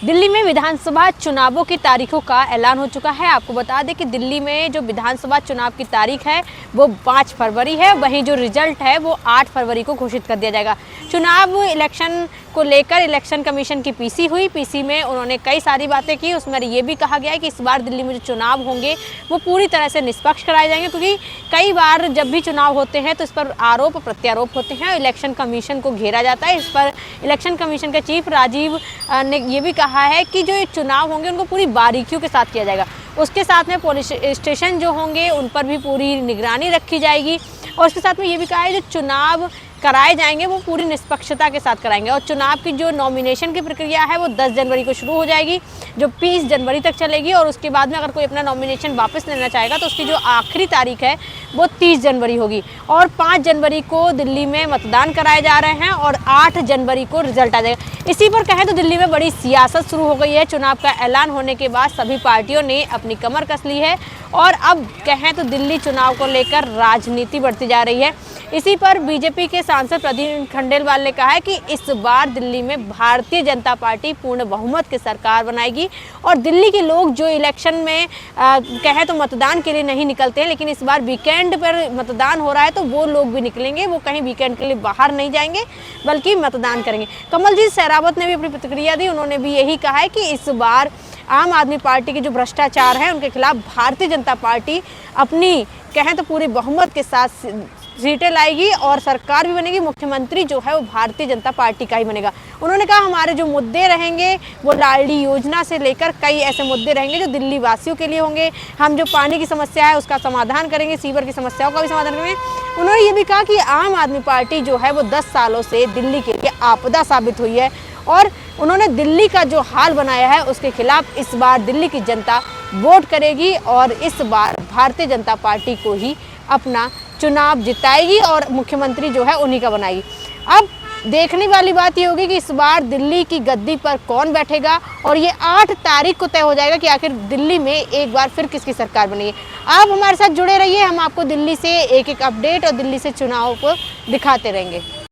दिल्ली में विधानसभा चुनावों की तारीखों का ऐलान हो चुका है। आपको बता दें कि दिल्ली में जो विधानसभा चुनाव की तारीख है वो 5 फरवरी है, वहीं जो रिजल्ट है वो 8 फरवरी को घोषित कर दिया जाएगा। चुनाव इलेक्शन को लेकर इलेक्शन कमीशन की पीसी हुई। पीसी में उन्होंने कई सारी बातें की। उसमें ये भी कहा गया है कि इस बार दिल्ली में जो चुनाव होंगे वो पूरी तरह से निष्पक्ष कराए जाएंगे, क्योंकि कई बार जब भी चुनाव होते हैं तो इस पर आरोप प्रत्यारोप होते हैं। इलेक्शन कमीशन को घेरा जाता है। इस पर इलेक्शन कमीशन के चीफ राजीव ने ये भी कहा है कि जो ये चुनाव होंगे उनको पूरी बारीकियों के साथ किया जाएगा। उसके साथ में पुलिस स्टेशन जो होंगे उन पर भी पूरी निगरानी रखी जाएगी। और उसके साथ में ये भी कहा है जो चुनाव कराए जाएंगे वो पूरी निष्पक्षता के साथ कराएंगे। और चुनाव की जो नॉमिनेशन की प्रक्रिया है वो 10 जनवरी को शुरू हो जाएगी, जो 20 जनवरी तक चलेगी। और उसके बाद में अगर कोई अपना नॉमिनेशन वापस लेना चाहेगा तो उसकी जो आखिरी तारीख है वो 30 जनवरी होगी। और 5 जनवरी को दिल्ली में मतदान कराए जा रहे हैं और 8 जनवरी को रिजल्ट आ जाएगा। इसी पर कहें तो दिल्ली में बड़ी सियासत शुरू हो गई है। चुनाव का ऐलान होने के बाद सभी पार्टियों ने अपनी कमर कस ली है और अब कहें तो दिल्ली चुनाव को लेकर राजनीति बढ़ती जा रही है। इसी पर बीजेपी के सांसद प्रदीप खंडेलवाल ने कहा है कि इस बार दिल्ली में भारतीय जनता पार्टी पूर्ण बहुमत की सरकार बनाएगी। और दिल्ली के लोग जो इलेक्शन में कहें तो मतदान के लिए नहीं निकलते हैं, लेकिन इस बार वीकेंड पर मतदान हो रहा है तो वो लोग भी निकलेंगे। वो कहीं वीकेंड के लिए बाहर नहीं जाएंगे बल्कि मतदान करेंगे। कमलजीत शेरावत ने भी अपनी प्रतिक्रिया दी। उन्होंने भी यही कहा है कि इस बार आम आदमी पार्टी के जो भ्रष्टाचार है उनके खिलाफ भारतीय जनता पार्टी अपनी कहें तो पूरे बहुमत के साथ सीटें लाएगी और सरकार भी बनेगी। मुख्यमंत्री जो है वो भारतीय जनता पार्टी का ही बनेगा। उन्होंने कहा हमारे जो मुद्दे रहेंगे वो लाडली योजना से लेकर कई ऐसे मुद्दे रहेंगे जो दिल्ली वासियों के लिए होंगे। हम जो पानी की समस्या है उसका समाधान करेंगे, सीवर की समस्याओं का भी समाधान करेंगे। उन्होंने ये भी कहा कि आम आदमी पार्टी जो है वो 10 सालों से दिल्ली के लिए आपदा साबित हुई है और उन्होंने दिल्ली का जो हाल बनाया है उसके खिलाफ इस बार दिल्ली की जनता वोट करेगी और इस बार भारतीय जनता पार्टी को ही अपना चुनाव जिताएगी और मुख्यमंत्री जो है उन्हीं का बनाएगी। अब देखने वाली बात ये होगी कि इस बार दिल्ली की गद्दी पर कौन बैठेगा और ये 8 तारीख को तय हो जाएगा कि आखिर दिल्ली में एक बार फिर किसकी सरकार बनेगी। आप हमारे साथ जुड़े रहिए, हम आपको दिल्ली से एक एक अपडेट और दिल्ली से चुनाव को दिखाते रहेंगे।